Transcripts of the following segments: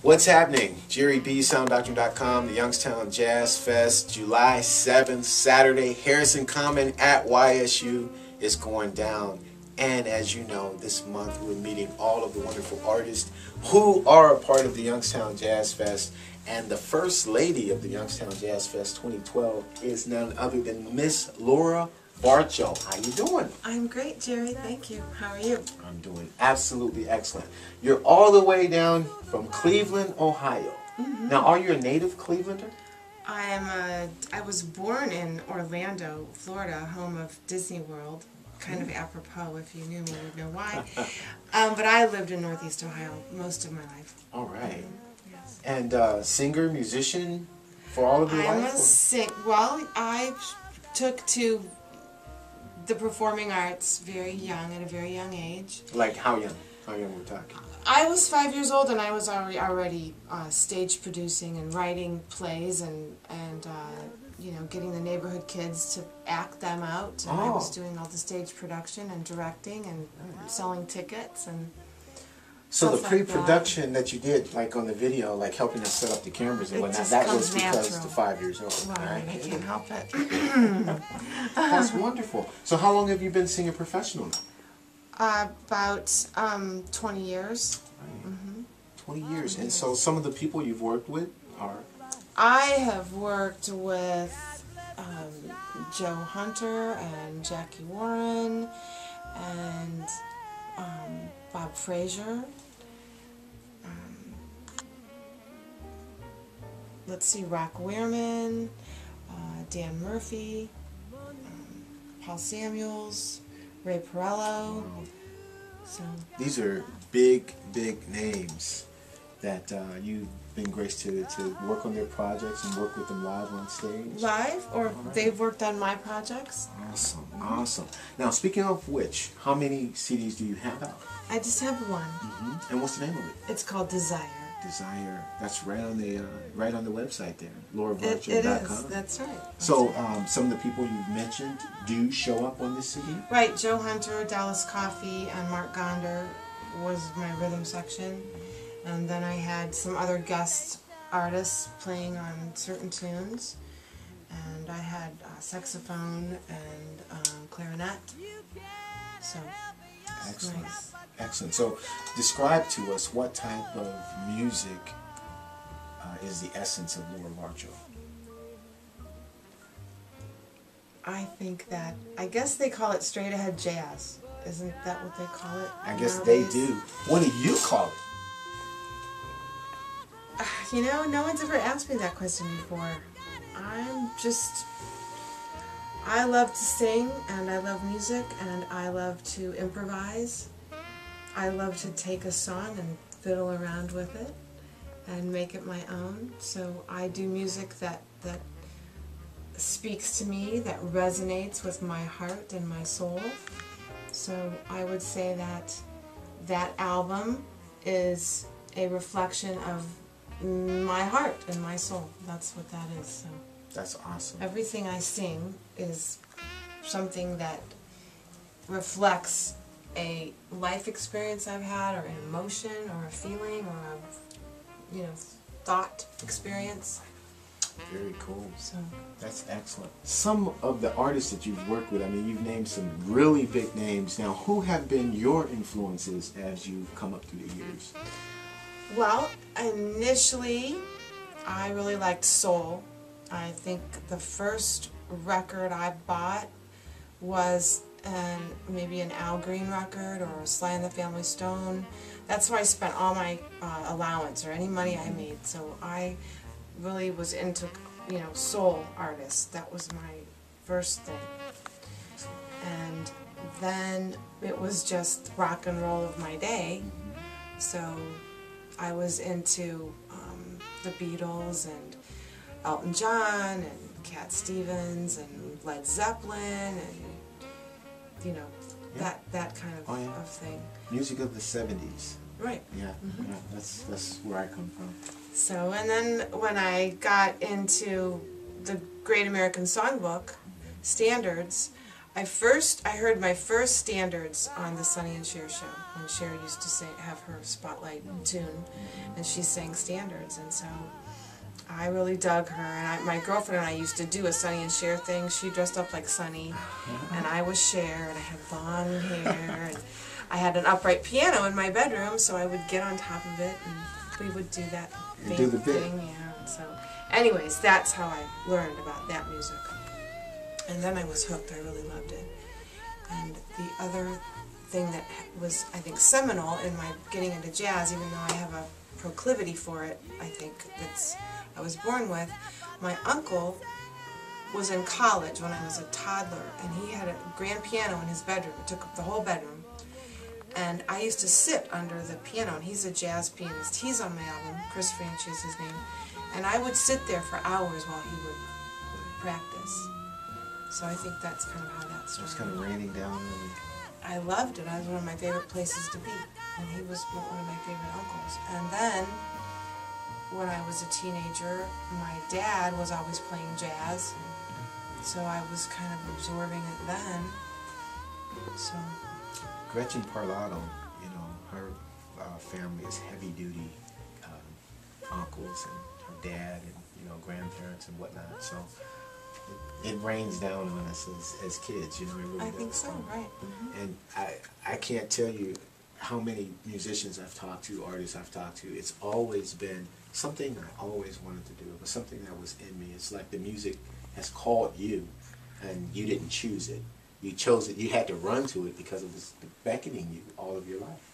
What's happening? JerryBSoundDoctrine.com, the Youngstown Jazz Fest, July 7th, Saturday, Harrison Common at YSU is going down. And as you know, this month we're meeting all of the wonderful artists who are a part of the Youngstown Jazz Fest. And the first lady of the Youngstown Jazz Fest 2012 is none other than Miss Laura VARCHO. How you doing? I'm great, Jerry. Thank you. How are you? I'm doing absolutely excellent. You're all the way down from Cleveland, Ohio. Mm-hmm. Now, are you a native Clevelander? I was born in Orlando, Florida, home of Disney World. Kind of apropos, if you knew me, you'd know why. But I lived in Northeast Ohio most of my life. All right. Yes. And singer, musician for all of your life? Well, I took to the performing arts very young, at a very young age. Like how young? How young we're talking? I was 5 years old, and I was already stage producing and writing plays and you know, getting the neighborhood kids to act them out. And I was doing all the stage production and directing and selling tickets and. So the pre-production that you did, like on the video, like helping us set up the cameras and whatnot, that was because the 5 years old. Well, right? I can't help it. That's wonderful. So how long have you been singing professionally? About 20 years. Right. 20 years. And so some of the people you've worked with are? I have worked with Joe Hunter and Jackie Warren and Bob Frazier. Let's see, Rock Weirman, Dan Murphy, Paul Samuels, Ray Perello. So these are big, big names that you've been graced to work on their projects and work with them live on stage. Live, or they've worked on my projects. Awesome, awesome. Now, speaking of which, how many CDs do you have out? I just have one. And what's the name of it? It's called Desire. Desire. That's right on the website there, LauraVarcho.com. It is. That's right. So some of the people you've mentioned do show up on this CD? Right. Joe Hunter, Dallas Coffey, and Mark Gonder was my rhythm section. And then I had some other guest artists playing on certain tunes. And I had saxophone and clarinet. So, excellent. Nice. Excellent. So, describe to us what type of music is the essence of Laura VARCHO. I guess they call it straight ahead jazz. Isn't that what they call it? I guess they do. What do you call it? You know, no one's ever asked me that question before. I love to sing, and I love music, and I love to improvise. I love to take a song and fiddle around with it and make it my own. So I do music that speaks to me, that resonates with my heart and my soul. So I would say that album is a reflection of my heart and my soul. That's what that is. So that's awesome. Everything I sing is something that reflects a life experience I've had, or an emotion, or a feeling, or a thought experience. Very cool. So that's excellent. Some of the artists that you've worked with, I mean, you've named some really big names. Now, who have been your influences as you've come up through the years? Well, initially, I really liked soul. I think the first record I bought was maybe an Al Green record or a Sly and the Family Stone. That's where I spent all my allowance or any money I made. So I really was into, soul artists. That was my first thing. And then it was just rock and roll of my day. So I was into the Beatles and Elton John and Cat Stevens and Led Zeppelin and that kind of thing. Music of the 70s. Right. Yeah, yeah, that's where I come from. So, and then when I got into the Great American Songbook standards, I heard my first standards on the Sonny and Cher show when Cher used to have her spotlight tune, and she sang standards, and so I really dug her. And my girlfriend and I used to do a Sonny and Cher thing. She dressed up like Sonny, and I was Cher, and I had blonde hair, and I had an upright piano in my bedroom, so I would get on top of it, and we would do that thing. Yeah. And so, anyways, that's how I learned about that music. And then I was hooked. I really loved it. And the other thing that was, I think, seminal in my getting into jazz, even though I have a proclivity for it, I think I was born with, my uncle was in college when I was a toddler, and he had a grand piano in his bedroom. It took up the whole bedroom. And I used to sit under the piano, and he's a jazz pianist. He's on my album, Chris Franchi is his name. And I would sit there for hours while he would practice. So I think that's kind of how that started. It's kind of raining down. I loved it. It was one of my favorite places to be. And he was one of my favorite uncles. And then, when I was a teenager, my dad was always playing jazz. So I was kind of absorbing it then. So. Gretchen Parlato, you know, her family is heavy-duty uncles and her dad and, you know, grandparents and whatnot. So it rains down on us as kids, you know. It really I think so, right. And I can't tell you how many musicians I've talked to, artists I've talked to. It's always been something I always wanted to do. It was something that was in me. It's like the music has called you, and you didn't choose it. You chose it. You had to run to it because it was beckoning you all of your life.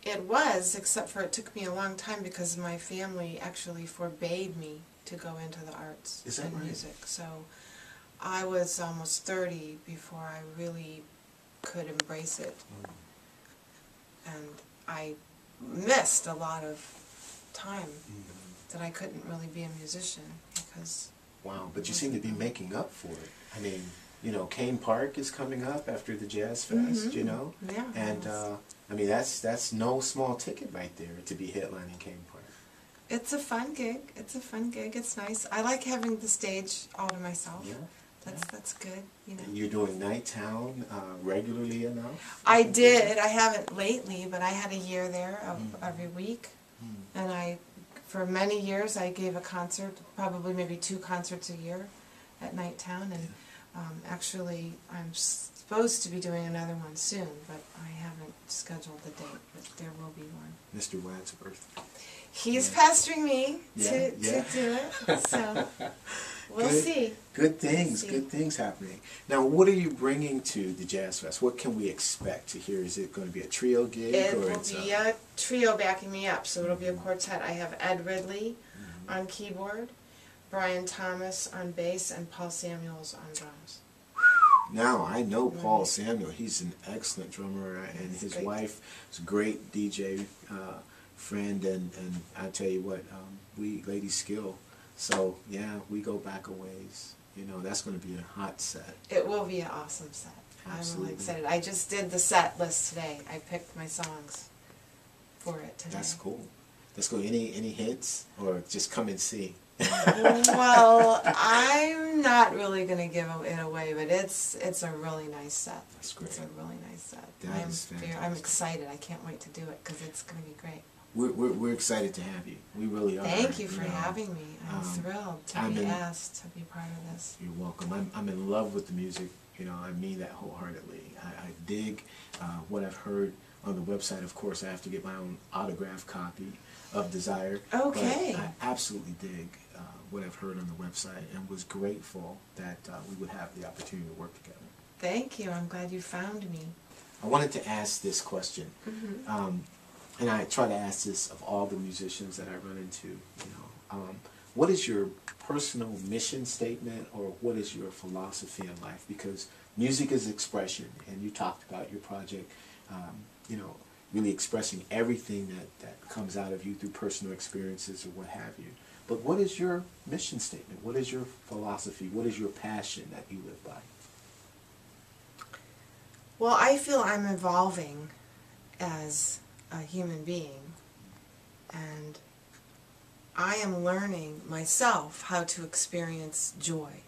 It was, except for it took me a long time because my family actually forbade me to go into the arts and right? music. So I was almost 30 before I really could embrace it. And I missed a lot of time that I couldn't really be a musician because... Wow, but you seem to be making up for it. I mean, you know, Kane Park is coming up after the Jazz Fest, you know? Yeah. And, I mean, that's no small ticket right there to be headlining Kane Park. It's a fun gig. It's a fun gig. It's nice. I like having the stage all to myself. Yeah. That's good, you know. You're doing Nighttown regularly enough? I did. I haven't lately, but I had a year there of every week. And for many years, I gave a concert, probably maybe 2 concerts a year at Nighttown. And actually, I'm supposed to be doing another one soon, but I haven't scheduled the date, but there will be one. Mr. Wadsworth. He's pestering me to do it, so we'll see. Good things happening. Now, what are you bringing to the Jazz Fest? What can we expect to hear? Is it going to be a trio gig? It will be a trio backing me up, so it'll be a quartet. I have Ed Ridley on keyboard, Brian Thomas on bass, and Paul Samuels on drums. Now, I know Paul Samuel. He's an excellent drummer, and his wife is a great DJ friend, and I tell you what, we ladies skill. So, yeah, we go back a ways. You know, that's going to be a hot set. It will be an awesome set. Absolutely. I'm really excited. I just did the set list today. I picked my songs for it today. That's cool. Let's go. Any hints, or just come and see? Well, I'm not really going to give it away, but it's a really nice set. That's great. It's a really nice set. That is fantastic. I'm excited. I can't wait to do it because it's going to be great. We're excited to have you. We really are. Thank you for having me. I'm thrilled to be asked to be part of this. You're welcome. I'm in love with the music. You know, I mean that wholeheartedly. I dig what I've heard on the website. Of course, I have to get my own autographed copy of Desire. Okay. But I absolutely dig what I've heard on the website, and was grateful that we would have the opportunity to work together. Thank you. I'm glad you found me. I wanted to ask this question. And I try to ask this of all the musicians that I run into, you know, what is your personal mission statement, or what is your philosophy in life? Because music is expression, and you talked about your project, you know, really expressing everything that comes out of you through personal experiences or what have you. But what is your mission statement? What is your philosophy? What is your passion that you live by? Well, I feel I'm evolving as a human being, and I am learning myself how to experience joy,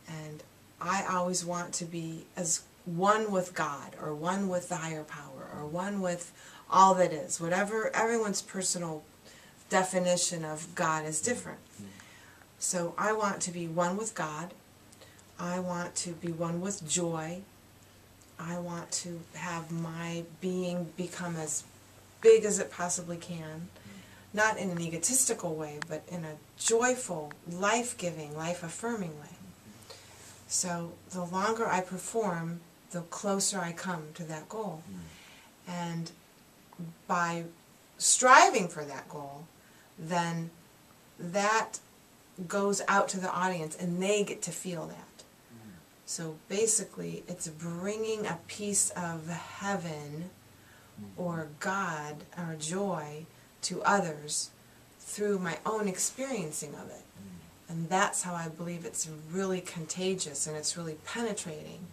and I always want to be as one with God, or one with the higher power, or one with all that is. Whatever, everyone's personal definition of God is different. So I want to be one with God. I want to be one with joy. I want to have my being become as big as it possibly can. Not in an egotistical way, but in a joyful, life-giving, life-affirming way. So the longer I perform, the closer I come to that goal. And by striving for that goal, then that goes out to the audience and they get to feel that. So basically, it's bringing a piece of heaven or God or joy to others through my own experiencing of it. And that's how I believe it's really contagious and it's really penetrating.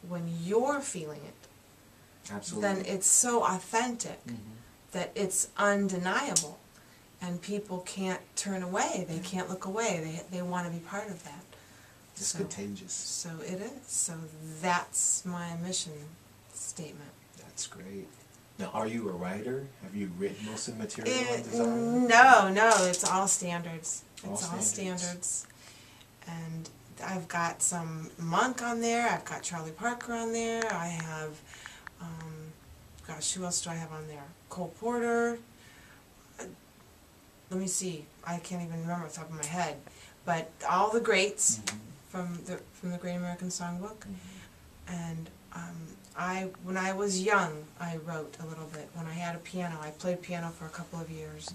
When you're feeling it, Absolutely. then it's so authentic that it's undeniable. And people can't turn away. They can't look away. They want to be part of that. It's contagious. So it is. So that's my mission statement. That's great. Now, are you a writer? Have you written most of the material on design? No, it's all standards. It's all standards. standards. And I've got some Monk on there. I've got Charlie Parker on there. I have, gosh, who else do I have on there? Cole Porter. Let me see. I can't even remember off the top of my head. But all the greats from the Great American Songbook. And when I was young, I wrote a little bit. When I had a piano, I played piano for a couple of years.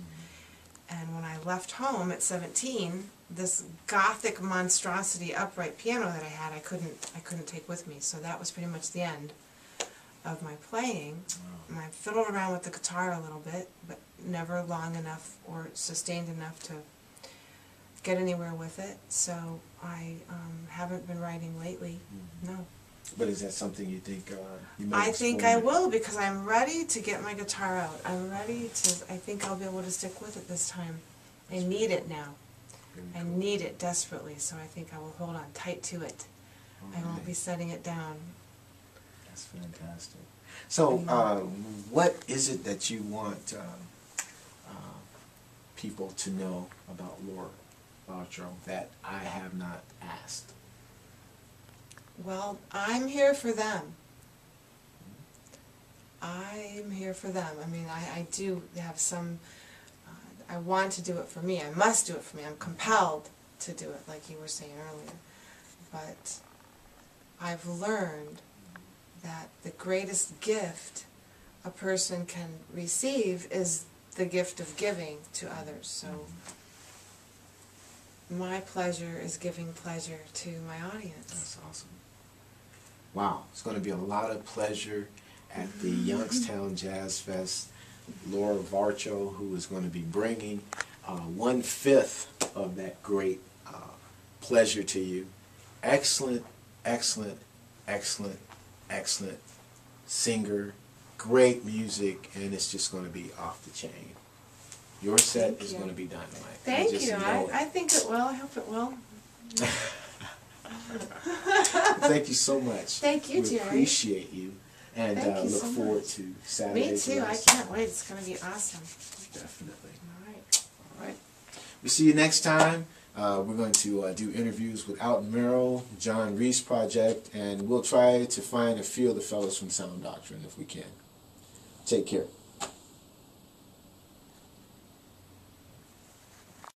And when I left home at 17, this gothic monstrosity upright piano that I had, I couldn't take with me. So that was pretty much the end of my playing. And I fiddled around with the guitar a little bit, but never long enough or sustained enough to get anywhere with it. So I haven't been writing lately. No. But is that something you think you might I think I will, because I'm ready to get my guitar out. I'm ready to, I think I'll be able to stick with it this time. I need it now. I need it desperately, so I think I will hold on tight to it. I won't be setting it down. That's fantastic. So, what is it that you want people to know about Laura VARCHO that I have not asked? Well, I'm here for them. I'm here for them. I mean, I do have some, I want to do it for me. I must do it for me. I'm compelled to do it, like you were saying earlier. But I've learned that the greatest gift a person can receive is the gift of giving to others. So my pleasure is giving pleasure to my audience. That's awesome. Wow, it's going to be a lot of pleasure at the Youngstown Jazz Fest. Laura VARCHO, who is going to be bringing 1/5 of that great pleasure to you. Excellent, excellent, excellent, excellent singer, great music, and it's just going to be off the chain. Your set is going to be dynamite. Thank you. I think it will. I hope it will. Thank you so much. Thank you, we Jerry. Appreciate you, and Thank you look so forward much. to Saturday. Me too. I can't wait. It's going to be awesome. Definitely. All right. All right. We'll see you next time. We're going to do interviews with Alton Merrill, John Reese Project, and we'll try to find a few of the fellows from Sound Doctrine if we can. Take care.